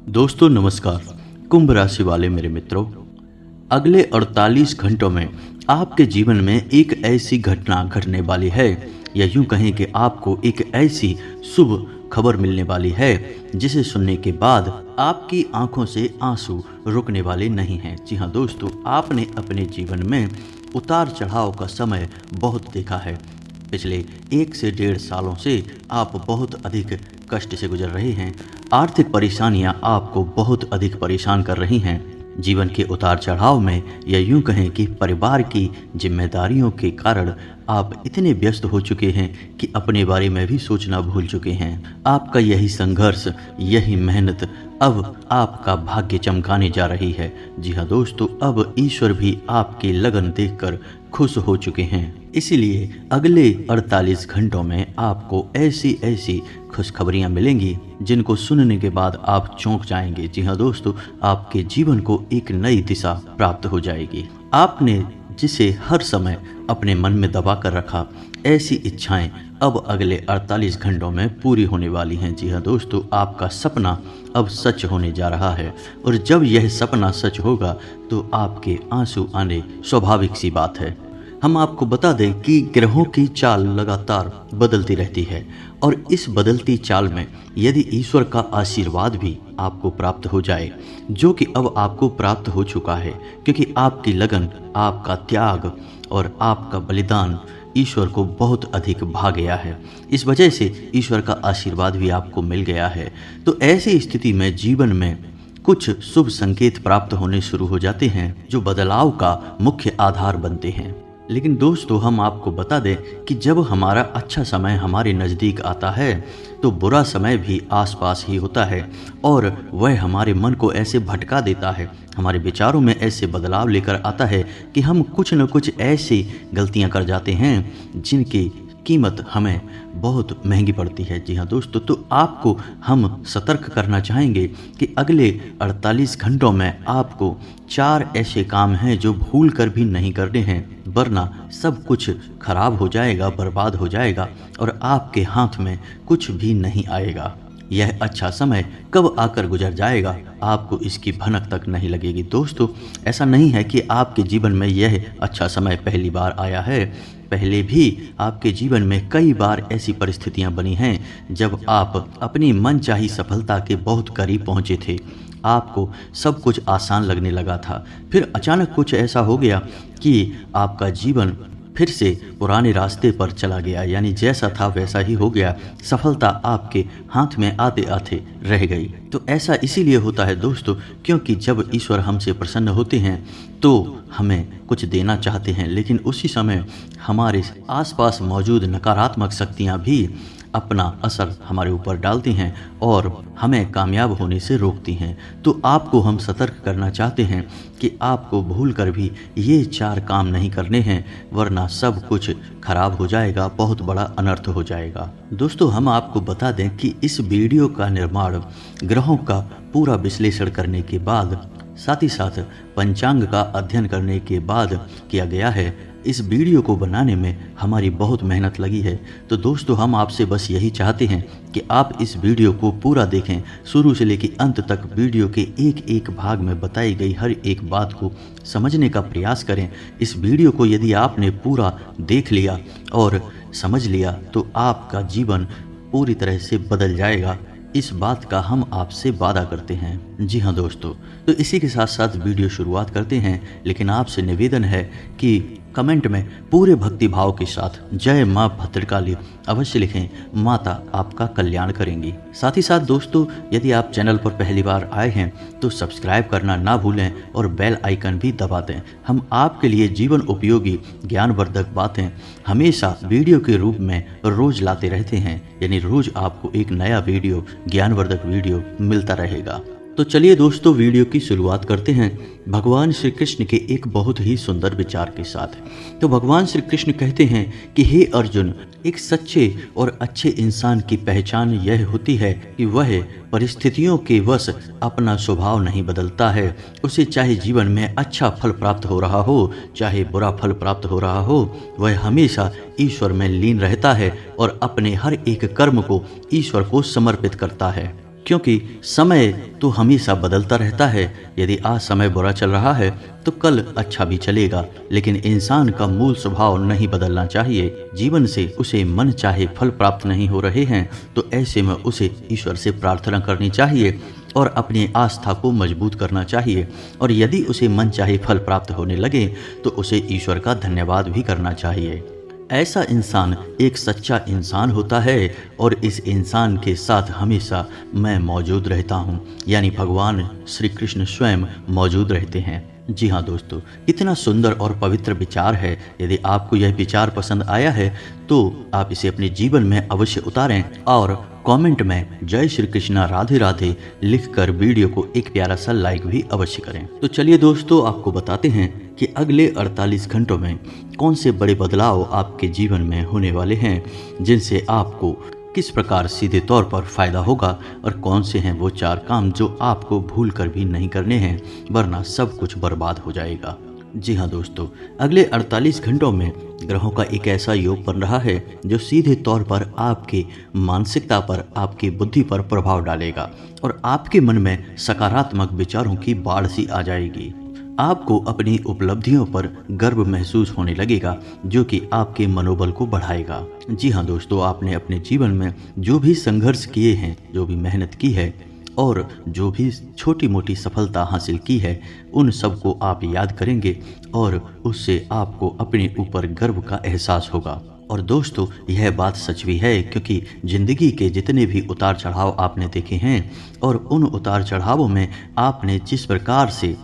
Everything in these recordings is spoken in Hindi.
दोस्तों नमस्कार। कुंभ राशि वाले मेरे मित्रों, अगले 48 घंटों में आपके जीवन में एक ऐसी घटना घटने वाली है, या यूं कहें कि आपको एक ऐसी शुभ खबर मिलने वाली है जिसे सुनने के बाद आपकी आंखों से आंसू रुकने वाले नहीं हैं। जी हाँ दोस्तों, आपने अपने जीवन में उतार चढ़ाव का समय बहुत देखा है। पिछले 1 से 1.5 सालों से आप बहुत अधिक कष्ट से गुजर रहे हैं। आर्थिक परेशानियां आपको बहुत अधिक परेशान कर रही हैं। जीवन के उतार चढ़ाव में, या यूं कहें कि परिवार की जिम्मेदारियों के कारण आप इतने व्यस्त हो चुके हैं कि अपने बारे में भी सोचना भूल चुके हैं। आपका यही संघर्ष, यही मेहनत अब आपका भाग्य चमकाने जा रही है। जी हाँ दोस्तों, अब ईश्वर भी आपकी लगन देखकर खुश हो चुके हैं। इसीलिए अगले 48 घंटों में आपको ऐसी ऐसी खुशखबरियां मिलेंगी जिनको सुनने के बाद आप चौंक जाएंगे। जी हाँ दोस्तों, आपके जीवन को एक नई दिशा प्राप्त हो जाएगी। आपने जिसे हर समय अपने मन में दबा कर रखा, ऐसी इच्छाएं अब अगले 48 घंटों में पूरी होने वाली हैं। जी हाँ दोस्तों, आपका सपना अब सच होने जा रहा है, और जब यह सपना सच होगा तो आपके आंसू आने स्वाभाविक सी बात है। हम आपको बता दें कि ग्रहों की चाल लगातार बदलती रहती है, और इस बदलती चाल में यदि ईश्वर का आशीर्वाद भी आपको प्राप्त हो जाए, जो कि अब आपको प्राप्त हो चुका है, क्योंकि आपकी लगन, आपका त्याग और आपका बलिदान ईश्वर को बहुत अधिक भा गया है। इस वजह से ईश्वर का आशीर्वाद भी आपको मिल गया है। तो ऐसी स्थिति में जीवन में कुछ शुभ संकेत प्राप्त होने शुरू हो जाते हैं, जो बदलाव का मुख्य आधार बनते हैं। लेकिन दोस्तों, हम आपको बता दें कि जब हमारा अच्छा समय हमारे नज़दीक आता है तो बुरा समय भी आसपास ही होता है, और वह हमारे मन को ऐसे भटका देता है, हमारे विचारों में ऐसे बदलाव लेकर आता है कि हम कुछ न कुछ ऐसी गलतियां कर जाते हैं जिनकी कीमत हमें बहुत महंगी पड़ती है। जी हाँ दोस्तों, तो आपको हम सतर्क करना चाहेंगे कि अगले 48 घंटों में आपको 4 ऐसे काम हैं जो भूल कर भी नहीं करने हैं, वरना सब कुछ खराब हो जाएगा, बर्बाद हो जाएगा, और आपके हाथ में कुछ भी नहीं आएगा। यह अच्छा समय कब आकर गुजर जाएगा, आपको इसकी भनक तक नहीं लगेगी। दोस्तों, ऐसा नहीं है कि आपके जीवन में यह अच्छा समय पहली बार आया है। पहले भी आपके जीवन में कई बार ऐसी परिस्थितियां बनी हैं जब आप अपनी मनचाही सफलता के बहुत करीब पहुंचे थे। आपको सब कुछ आसान लगने लगा था, फिर अचानक कुछ ऐसा हो गया कि आपका जीवन फिर से पुराने रास्ते पर चला गया, यानी जैसा था वैसा ही हो गया। सफलता आपके हाथ में आते आते रह गई। तो ऐसा इसीलिए होता है दोस्तों, क्योंकि जब ईश्वर हमसे प्रसन्न होते हैं तो हमें कुछ देना चाहते हैं, लेकिन उसी समय हमारे आसपास मौजूद नकारात्मक शक्तियाँ भी अपना असर हमारे ऊपर डालती हैं और हमें कामयाब होने से रोकती हैं। तो आपको हम सतर्क करना चाहते हैं कि आपको भूल कर भी ये 4 काम नहीं करने हैं, वरना सब कुछ खराब हो जाएगा, बहुत बड़ा अनर्थ हो जाएगा। दोस्तों, हम आपको बता दें कि इस वीडियो का निर्माण ग्रहों का पूरा विश्लेषण करने के बाद, साथ ही साथ पंचांग का अध्ययन करने के बाद किया गया है। इस वीडियो को बनाने में हमारी बहुत मेहनत लगी है। तो दोस्तों, हम आपसे बस यही चाहते हैं कि आप इस वीडियो को पूरा देखें, शुरू से लेकर अंत तक वीडियो के एक एक भाग में बताई गई हर एक बात को समझने का प्रयास करें। इस वीडियो को यदि आपने पूरा देख लिया और समझ लिया तो आपका जीवन पूरी तरह से बदल जाएगा। इस बात का हम आपसे वादा करते हैं। जी हाँ दोस्तों, तो इसी के साथ साथ वीडियो शुरुआत करते हैं, लेकिन आपसे निवेदन है कि कमेंट में पूरे भक्ति भाव के साथ जय माँ भद्रकाली अवश्य लिखें। माता आपका कल्याण करेंगी। साथ ही साथ दोस्तों, यदि आप चैनल पर पहली बार आए हैं तो सब्सक्राइब करना ना भूलें और बेल आइकन भी दबा दें। हम आपके लिए जीवन उपयोगी ज्ञानवर्धक बातें हमेशा वीडियो के रूप में रोज लाते रहते हैं, यानी रोज आपको एक नया वीडियो, ज्ञानवर्धक वीडियो मिलता रहेगा। तो चलिए दोस्तों, वीडियो की शुरुआत करते हैं भगवान श्री कृष्ण के एक बहुत ही सुंदर विचार के साथ। तो भगवान श्री कृष्ण कहते हैं कि हे अर्जुन, एक सच्चे और अच्छे इंसान की पहचान यह होती है कि वह परिस्थितियों के वश अपना स्वभाव नहीं बदलता है। उसे चाहे जीवन में अच्छा फल प्राप्त हो रहा हो, चाहे बुरा फल प्राप्त हो रहा हो, वह हमेशा ईश्वर में लीन रहता है और अपने हर एक कर्म को ईश्वर को समर्पित करता है। क्योंकि समय तो हमेशा बदलता रहता है। यदि आज समय बुरा चल रहा है तो कल अच्छा भी चलेगा, लेकिन इंसान का मूल स्वभाव नहीं बदलना चाहिए। जीवन से उसे मन चाहे फल प्राप्त नहीं हो रहे हैं तो ऐसे में उसे ईश्वर से प्रार्थना करनी चाहिए और अपनी आस्था को मजबूत करना चाहिए। और यदि उसे मन चाहे फल प्राप्त होने लगे तो उसे ईश्वर का धन्यवाद भी करना चाहिए। ऐसा इंसान एक सच्चा इंसान होता है और इस इंसान के साथ हमेशा मैं मौजूद रहता हूँ, यानी भगवान श्री कृष्ण स्वयं मौजूद रहते हैं। जी हाँ दोस्तों, इतना सुंदर और पवित्र विचार है। यदि आपको यह विचार पसंद आया है तो आप इसे अपने जीवन में अवश्य उतारें और कमेंट में जय श्री कृष्णा राधे राधे लिखकर वीडियो को एक प्यारा सा लाइक भी अवश्य करें। तो चलिए दोस्तों, आपको बताते हैं कि अगले 48 घंटों में कौन से बड़े बदलाव आपके जीवन में होने वाले हैं, जिनसे आपको किस प्रकार सीधे तौर पर फायदा होगा, और कौन से हैं वो 4 काम जो आपको भूल कर भी नहीं करने हैं, वरना सब कुछ बर्बाद हो जाएगा। जी हाँ दोस्तों, अगले 48 घंटों में ग्रहों का एक ऐसा योग बन रहा है जो सीधे तौर पर आपके मानसिकता पर, आपकी बुद्धि पर प्रभाव डालेगा और आपके मन में सकारात्मक विचारों की बाढ़ सी आ जाएगी। आपको अपनी उपलब्धियों पर गर्व महसूस होने लगेगा, जो कि आपके मनोबल को बढ़ाएगा। जी हाँ दोस्तों, आपने अपने जीवन में जो भी संघर्ष किए हैं, जो भी मेहनत की है और जो भी छोटी मोटी सफलता हासिल की है, उन सबको आप याद करेंगे और उससे आपको अपने ऊपर गर्व का एहसास होगा। और दोस्तों, यह बात सच भी है, क्योंकि ज़िंदगी के जितने भी उतार चढ़ाव आपने देखे हैं और उन उतार चढ़ावों में आपने जिस प्रकार से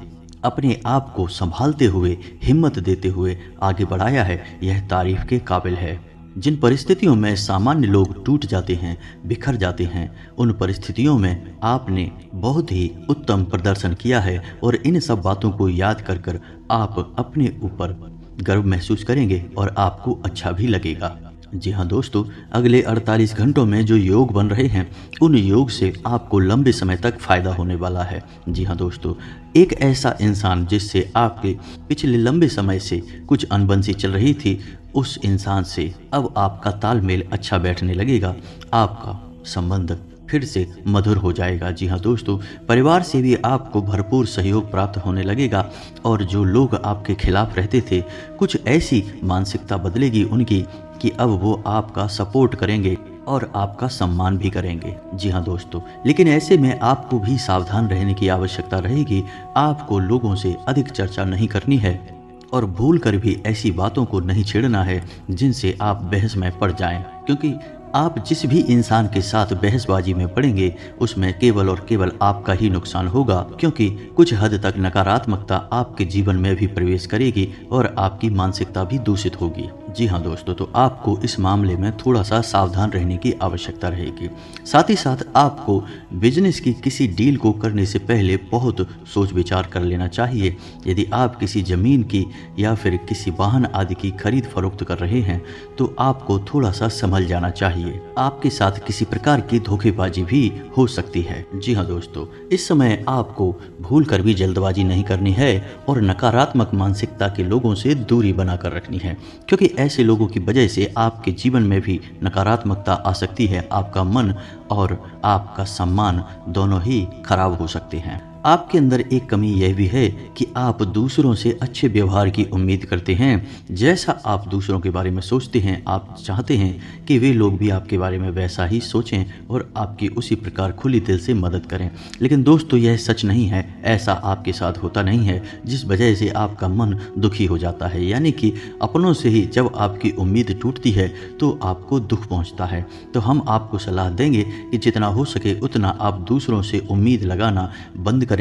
अपने आप को संभालते हुए, हिम्मत देते हुए आगे बढ़ाया है, यह तारीफ के काबिल है। जिन परिस्थितियों में सामान्य लोग टूट जाते हैं, बिखर जाते हैं, उन परिस्थितियों में आपने बहुत ही उत्तम प्रदर्शन किया है और इन सब बातों को याद कर कर आप अपने ऊपर गर्व महसूस करेंगे और आपको अच्छा भी लगेगा। जी हाँ दोस्तों, अगले 48 घंटों में जो योग बन रहे हैं, उन योग से आपको लंबे समय तक फायदा होने वाला है। जी हाँ दोस्तों, एक ऐसा इंसान जिससे आपके पिछले लंबे समय से कुछ अनबन चल रही थी, उस इंसान से अब आपका तालमेल अच्छा बैठने लगेगा, आपका संबंध फिर से मधुर हो जाएगा। जी हाँ दोस्तों, परिवार से भी आपको भरपूर सहयोग प्राप्त होने लगेगा और जो लोग आपके खिलाफ रहते थे, कुछ ऐसी मानसिकता बदलेगी उनकी कि अब वो आपका सपोर्ट करेंगे और आपका सम्मान भी करेंगे। जी हाँ दोस्तों, लेकिन ऐसे में आपको भी सावधान रहने की आवश्यकता रहेगी। आपको लोगों से अधिक चर्चा नहीं करनी है और भूल कर भी ऐसी बातों को नहीं छेड़ना है जिनसे आप बहस में पड़ जाएं, क्योंकि आप जिस भी इंसान के साथ बहसबाजी में पड़ेंगे उसमें केवल और केवल आपका ही नुकसान होगा, क्योंकि कुछ हद तक नकारात्मकता आपके जीवन में भी प्रवेश करेगी और आपकी मानसिकता भी दूषित होगी। जी हाँ दोस्तों, तो आपको इस मामले में थोड़ा सा सावधान रहने की आवश्यकता रहेगी। साथ ही साथ आपको बिजनेस की किसी डील को करने से पहले बहुत सोच विचार कर लेना चाहिए। यदि आप किसी ज़मीन की या फिर किसी वाहन आदि की खरीद फरोख्त कर रहे हैं तो आपको थोड़ा सा संभल जाना चाहिए। आपके साथ किसी प्रकार की धोखेबाजी भी हो सकती है। जी हाँ दोस्तों, इस समय आपको भूल कर भी जल्दबाजी नहीं करनी है और नकारात्मक मानसिकता के लोगों से दूरी बनाकर रखनी है, क्योंकि ऐसे लोगों की वजह से आपके जीवन में भी नकारात्मकता आ सकती है। आपका मन और आपका सम्मान दोनों ही खराब हो सकते हैं। आपके अंदर एक कमी यह भी है कि आप दूसरों से अच्छे व्यवहार की उम्मीद करते हैं। जैसा आप दूसरों के बारे में सोचते हैं, आप चाहते हैं कि वे लोग भी आपके बारे में वैसा ही सोचें और आपकी उसी प्रकार खुली दिल से मदद करें। लेकिन दोस्तों, यह सच नहीं है, ऐसा आपके साथ होता नहीं है, जिस वजह से आपका मन दुखी हो जाता है। यानी कि अपनों से ही जब आपकी उम्मीद टूटती है तो आपको दुख पहुंचता है। तो हम आपको सलाह देंगे कि जितना हो सके उतना आप दूसरों से उम्मीद लगाना बंद करें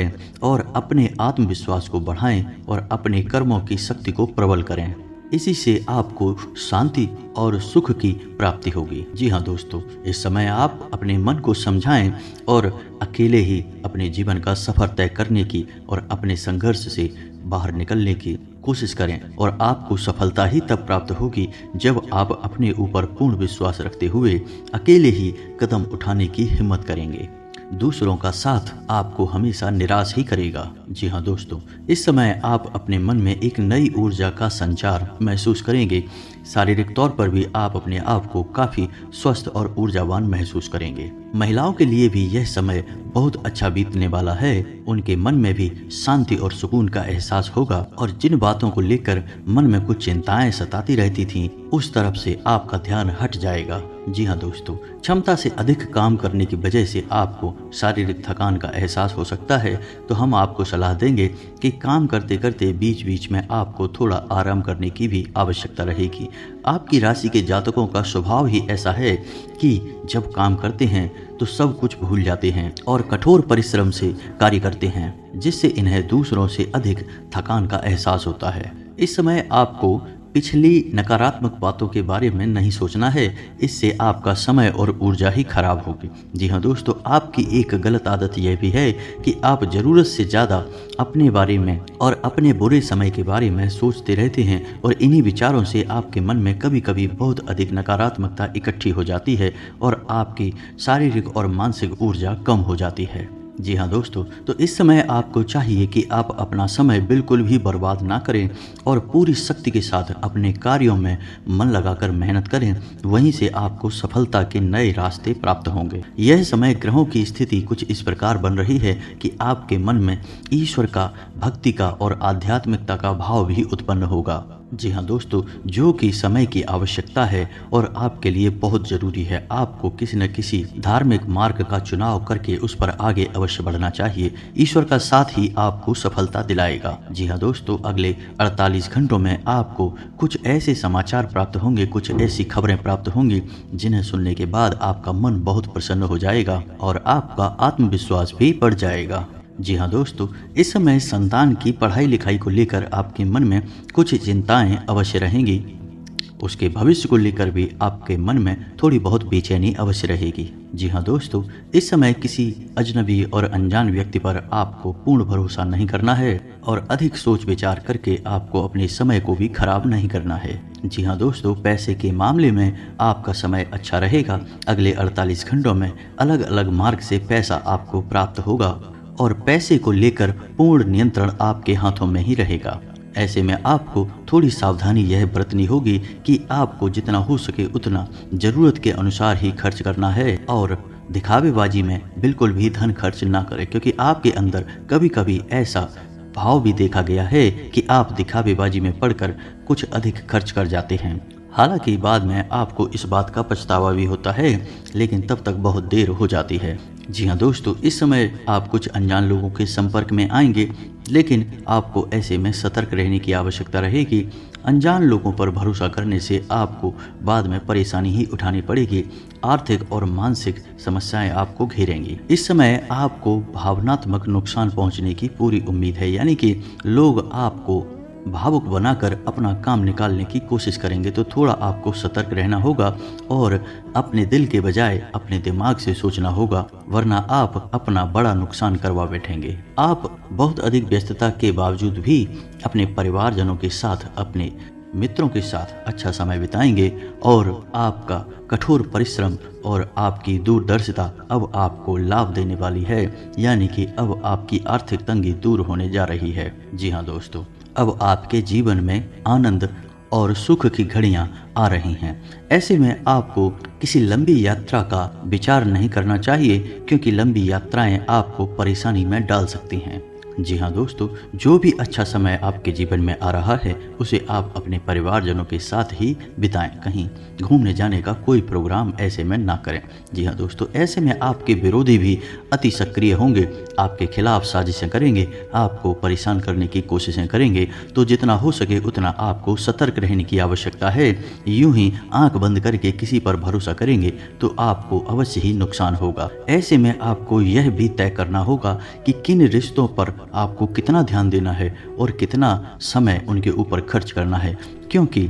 और अपने आत्मविश्वास को बढ़ाएं और अपने कर्मों की शक्ति को प्रबल करें। इसी से आपको शांति और सुख की प्राप्ति होगी। जी हाँ दोस्तों, इस समय आप अपने मन को समझाएं और अकेले ही अपने जीवन का सफर तय करने की और अपने संघर्ष से बाहर निकलने की कोशिश करें और आपको सफलता ही तब प्राप्त होगी जब आप अपने ऊपर पूर्ण विश्वास रखते हुए अकेले ही कदम उठाने की हिम्मत करेंगे। दूसरों का साथ आपको हमेशा निराश ही करेगा। जी हाँ दोस्तों, इस समय आप अपने मन में एक नई ऊर्जा का संचार महसूस करेंगे। शारीरिक तौर पर भी आप अपने आप को काफी स्वस्थ और ऊर्जावान महसूस करेंगे। महिलाओं के लिए भी यह समय बहुत अच्छा बीतने वाला है। उनके मन में भी शांति और सुकून का एहसास होगा और जिन बातों को लेकर मन में कुछ चिंताएं सताती रहती थीं, उस तरफ से आपका ध्यान हट जाएगा। जी हाँ दोस्तों, क्षमता से अधिक काम करने की वजह से आपको शारीरिक थकान का एहसास हो सकता है, तो हम आपको सलाह देंगे कि काम करते करते बीच बीच में आपको थोड़ा आराम करने की भी आवश्यकता रहेगी। आपकी राशि के जातकों का स्वभाव ही ऐसा है कि जब काम करते हैं तो सब कुछ भूल जाते हैं और कठोर परिश्रम से कार्य करते हैं, जिससे इन्हें दूसरों से अधिक थकान का एहसास होता है। इस समय आपको पिछली नकारात्मक बातों के बारे में नहीं सोचना है, इससे आपका समय और ऊर्जा ही खराब होगी। जी हाँ दोस्तों, आपकी एक गलत आदत यह भी है कि आप ज़रूरत से ज़्यादा अपने बारे में और अपने बुरे समय के बारे में सोचते रहते हैं और इन्हीं विचारों से आपके मन में कभी कभी बहुत अधिक नकारात्मकता इकट्ठी हो जाती है और आपकी शारीरिक और मानसिक ऊर्जा कम हो जाती है। जी हाँ दोस्तों, तो इस समय आपको चाहिए कि आप अपना समय बिल्कुल भी बर्बाद ना करें और पूरी शक्ति के साथ अपने कार्यों में मन लगाकर मेहनत करें। वहीं से आपको सफलता के नए रास्ते प्राप्त होंगे। यह समय ग्रहों की स्थिति कुछ इस प्रकार बन रही है कि आपके मन में ईश्वर का, भक्ति का और आध्यात्मिकता का भाव भी उत्पन्न होगा। जी हाँ दोस्तों, जो कि समय की आवश्यकता है और आपके लिए बहुत जरूरी है। आपको किसी न किसी धार्मिक मार्ग का चुनाव करके उस पर आगे अवश्य बढ़ना चाहिए। ईश्वर का साथ ही आपको सफलता दिलाएगा। जी हाँ दोस्तों, अगले 48 घंटों में आपको कुछ ऐसे समाचार प्राप्त होंगे, कुछ ऐसी खबरें प्राप्त होंगी जिन्हें सुनने के बाद आपका मन बहुत प्रसन्न हो जाएगा और आपका आत्मविश्वास भी बढ़ जाएगा। जी हाँ दोस्तों, इस समय संतान की पढ़ाई लिखाई को लेकर आपके मन में कुछ चिंताएं अवश्य रहेंगी। उसके भविष्य को लेकर भी आपके मन में थोड़ी बहुत बेचैनी अवश्य रहेगी। जी हाँ दोस्तों, इस समय किसी अजनबी और अनजान व्यक्ति पर आपको पूर्ण भरोसा नहीं करना है और अधिक सोच विचार करके आपको अपने समय को भी खराब नहीं करना है। जी हाँ दोस्तों, पैसे के मामले में आपका समय अच्छा रहेगा। अगले 48 घंटों में अलग अलग मार्ग से पैसा आपको प्राप्त होगा और पैसे को लेकर पूर्ण नियंत्रण आपके हाथों में ही रहेगा। ऐसे में आपको थोड़ी सावधानी यह बरतनी होगी कि आपको जितना हो सके उतना जरूरत के अनुसार ही खर्च करना है और दिखावेबाजी में बिल्कुल भी धन खर्च ना करें, क्योंकि आपके अंदर कभी कभी ऐसा भाव भी देखा गया है कि आप दिखावेबाजी में पड़कर कुछ अधिक खर्च कर जाते हैं। हालांकि बाद में आपको इस बात का पछतावा भी होता है, लेकिन तब तक बहुत देर हो जाती है। जी हाँ दोस्तों, इस समय आप कुछ अनजान लोगों के संपर्क में आएंगे, लेकिन आपको ऐसे में सतर्क रहने की आवश्यकता रहेगी। अनजान लोगों पर भरोसा करने से आपको बाद में परेशानी ही उठानी पड़ेगी। आर्थिक और मानसिक समस्याएं आपको घेरेंगी। इस समय आपको भावनात्मक नुकसान पहुंचने की पूरी उम्मीद है, यानी कि लोग आपको भावुक बनाकर अपना काम निकालने की कोशिश करेंगे, तो थोड़ा आपको सतर्क रहना होगा और अपने दिल के बजाय अपने दिमाग से सोचना होगा, वरना आप अपना बड़ा नुकसान करवा बैठेंगे। आप बहुत अधिक व्यस्तता के बावजूद भी अपने परिवारजनों के साथ, अपने मित्रों के साथ अच्छा समय बिताएंगे और आपका कठोर परिश्रम और आपकी दूरदर्शिता अब आपको लाभ देने वाली है, यानी कि अब आपकी आर्थिक तंगी दूर होने जा रही है। जी हाँ दोस्तों, अब आपके जीवन में आनंद और सुख की घड़ियां आ रही हैं। ऐसे में आपको किसी लंबी यात्रा का विचार नहीं करना चाहिए, क्योंकि लंबी यात्राएं आपको परेशानी में डाल सकती हैं। जी हाँ दोस्तों, जो भी अच्छा समय आपके जीवन में आ रहा है उसे आप अपने परिवारजनों के साथ ही बिताएं। कहीं घूमने जाने का कोई प्रोग्राम ऐसे में ना करें। जी हाँ दोस्तों, ऐसे में आपके विरोधी भी अति सक्रिय होंगे, आपके खिलाफ साजिशें करेंगे, आपको परेशान करने की कोशिशें करेंगे। तो जितना हो सके उतना आपको सतर्क रहने की आवश्यकता है। यूं ही आंख बंद करके किसी पर भरोसा करेंगे तो आपको अवश्य ही नुकसान होगा। ऐसे में आपको यह भी तय करना होगा कि किन रिश्तों पर आपको कितना ध्यान देना है और कितना समय उनके ऊपर खर्च करना है, क्योंकि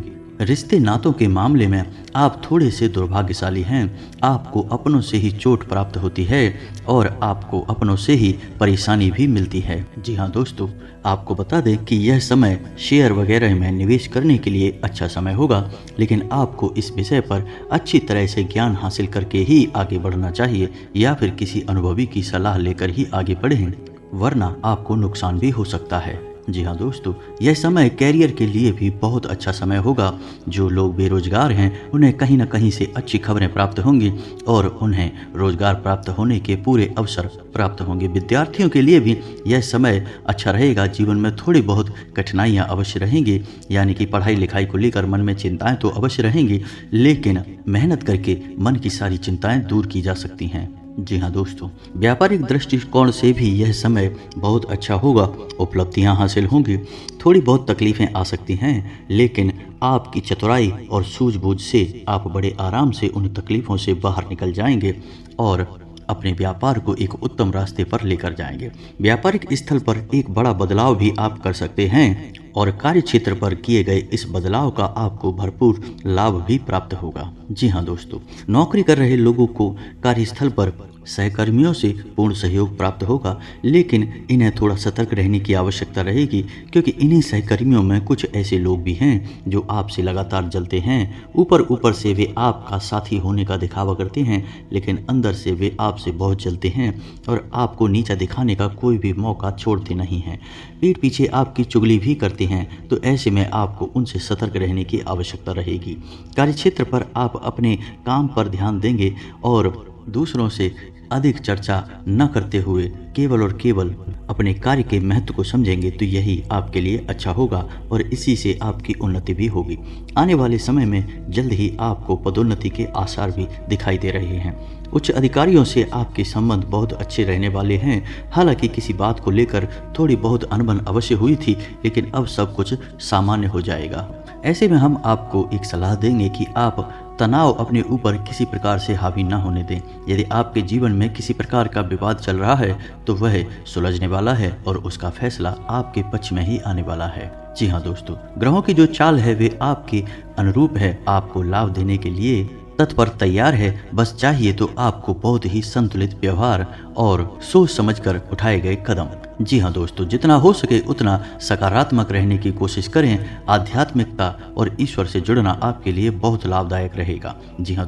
रिश्ते नातों के मामले में आप थोड़े से दुर्भाग्यशाली हैं। आपको अपनों से ही चोट प्राप्त होती है और आपको अपनों से ही परेशानी भी मिलती है। जी हाँ दोस्तों, आपको बता दें कि यह समय शेयर वगैरह में निवेश करने के लिए अच्छा समय होगा, लेकिन आपको इस विषय पर अच्छी तरह से ज्ञान हासिल करके ही आगे बढ़ना चाहिए, या फिर किसी अनुभवी की सलाह लेकर ही आगे बढ़ें, वरना आपको नुकसान भी हो सकता है। जी हाँ दोस्तों, यह समय कैरियर के लिए भी बहुत अच्छा समय होगा। जो लोग बेरोजगार हैं उन्हें कहीं ना कहीं से अच्छी खबरें प्राप्त होंगी और उन्हें रोजगार प्राप्त होने के पूरे अवसर प्राप्त होंगे। विद्यार्थियों के लिए भी यह समय अच्छा रहेगा। जीवन में थोड़ी बहुत कठिनाइयाँ अवश्य रहेंगी, यानी कि पढ़ाई लिखाई को लेकर मन में चिंताएं तो अवश्य रहेंगी, लेकिन मेहनत करके मन की सारी चिंताएं दूर की जा सकती हैं। जी हाँ दोस्तों, व्यापारिक दृष्टिकोण से भी यह समय बहुत अच्छा होगा। उपलब्धियां हासिल होंगी। थोड़ी बहुत तकलीफें आ सकती हैं, लेकिन आपकी चतुराई और सूझबूझ से आप बड़े आराम से उन तकलीफों से बाहर निकल जाएंगे और अपने व्यापार को एक उत्तम रास्ते पर लेकर जाएंगे। व्यापारिक स्थल पर एक बड़ा बदलाव भी आप कर सकते हैं और कार्य क्षेत्र पर किए गए इस बदलाव का आपको भरपूर लाभ भी प्राप्त होगा। जी हाँ दोस्तों, नौकरी कर रहे लोगों को कार्यस्थल पर सहकर्मियों से पूर्ण सहयोग प्राप्त होगा, लेकिन इन्हें थोड़ा सतर्क रहने की आवश्यकता रहेगी, क्योंकि इन्हीं सहकर्मियों में कुछ ऐसे लोग भी हैं जो आपसे लगातार जलते हैं। ऊपर से वे आपका साथी होने का दिखावा करते हैं, लेकिन अंदर से वे आपसे बहुत जलते हैं और आपको नीचा दिखाने का कोई भी मौका छोड़ते नहीं हैं। पीठ पीछे आपकी चुगली भी करते हैं, तो ऐसे में आपको उनसे सतर्क रहने की आवश्यकता रहेगी। कार्यक्षेत्र पर आप अपने काम पर ध्यान देंगे और दूसरों से अधिक चर्चा न करते हुए केवल और केवल अपने कार्य के महत्व को समझेंगे, तो यही आपके लिए अच्छा होगा और इसी से आपकी उन्नति भी होगी। आने वाले समय में जल्द ही आपको पदोन्नति के आसार भी दिखाई दे रहे हैं। उच्च अधिकारियों से आपके संबंध बहुत अच्छे रहने वाले हैं। हालांकि किसी बात को लेकर थोड़ी बहुत अनबन अवश्य हुई थी, लेकिन अब सब कुछ सामान्य हो जाएगा। ऐसे में हम आपको एक सलाह देंगे कि आप तनाव अपने ऊपर किसी प्रकार से हावी न होने दें। यदि आपके जीवन में किसी प्रकार का विवाद चल रहा है तो वह सुलझने वाला है और उसका फैसला आपके पक्ष में ही आने वाला है। जी हाँ दोस्तों, ग्रहों की जो चाल है वे आपके अनुरूप है, आपको लाभ देने के लिए तत्पर तैयार है। बस चाहिए तो आपको बहुत ही संतुलित व्यवहार और सोच समझकर उठाए गए कदम। जी हाँ दोस्तों, जितना हो सके उतना सकारात्मक रहने की कोशिश करें। आध्यात्मिकता और ईश्वर से जुड़ना आपके लिए बहुत लाभदायक रहेगा। जी हाँ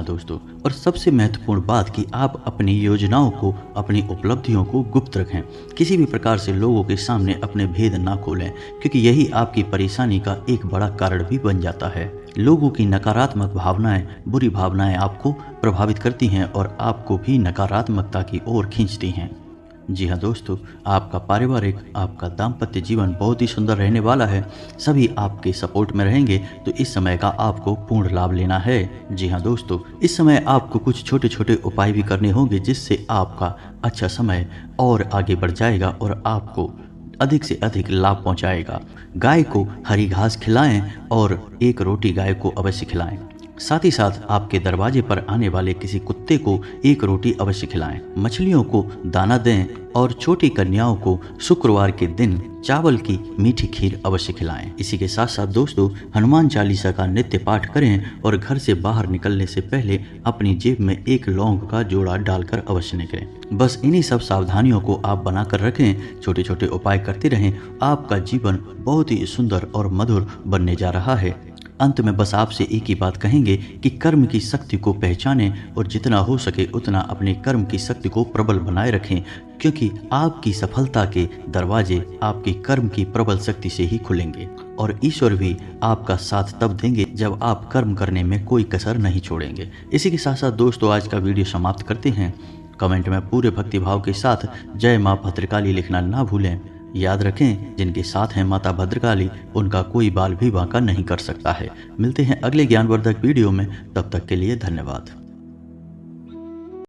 दोस्तों, और सबसे महत्वपूर्ण बात कि आप अपनी योजनाओं को, अपनी उपलब्धियों को गुप्त रखें। किसी भी प्रकार से लोगों के सामने अपने भेद ना खोलें, क्योंकि यही आपकी परेशानी का एक बड़ा कारण भी बन जाता है। लोगों की नकारात्मक भावनाएं, बुरी भावनाएं आपको प्रभावित करती हैं और आपको भी नकारात्मकता की ओर खींचती हैं। जी हाँ दोस्तों, आपका पारिवारिक, आपका दाम्पत्य जीवन बहुत ही सुंदर रहने वाला है। सभी आपके सपोर्ट में रहेंगे, तो इस समय का आपको पूर्ण लाभ लेना है। जी हाँ दोस्तों, इस समय आपको कुछ छोटे छोटे उपाय भी करने होंगे, जिससे आपका अच्छा समय और आगे बढ़ जाएगा और आपको अधिक से अधिक लाभ पहुंचाएगा। गाय को हरी घास खिलाएं और एक रोटी गाय को अवश्य खिलाएं। साथ ही साथ आपके दरवाजे पर आने वाले किसी कुत्ते को एक रोटी अवश्य खिलाएं। मछलियों को दाना दें और छोटी कन्याओं को शुक्रवार के दिन चावल की मीठी खीर अवश्य खिलाएं। इसी के साथ साथ दोस्तों, हनुमान चालीसा का नित्य पाठ करें और घर से बाहर निकलने से पहले अपनी जेब में एक लौंग का जोड़ा डालकर अवश्य निकलें। बस इन्हीं सब सावधानियों को आप बनाकर रखें, छोटे छोटे उपाय करते रहें। आपका जीवन बहुत ही सुंदर और मधुर बनने जा रहा है। अंत में बस आपसे एक ही बात कहेंगे कि कर्म की शक्ति को पहचानें और जितना हो सके उतना अपने कर्म की शक्ति को प्रबल बनाए रखें, क्योंकि आपकी सफलता के दरवाजे आपकी कर्म की प्रबल शक्ति से ही खुलेंगे और ईश्वर भी आपका साथ तब देंगे जब आप कर्म करने में कोई कसर नहीं छोड़ेंगे। इसी के साथ साथ दोस्तों, आज का वीडियो समाप्त करते हैं। कमेंट में पूरे भक्तिभाव के साथ जय माँ भद्रकाली लिखना ना भूलें। याद रखें, जिनके साथ हैं माता भद्रकाली, उनका कोई बाल भी बांका नहीं कर सकता है। मिलते हैं अगले ज्ञानवर्धक वीडियो में, तब तक के लिए धन्यवाद।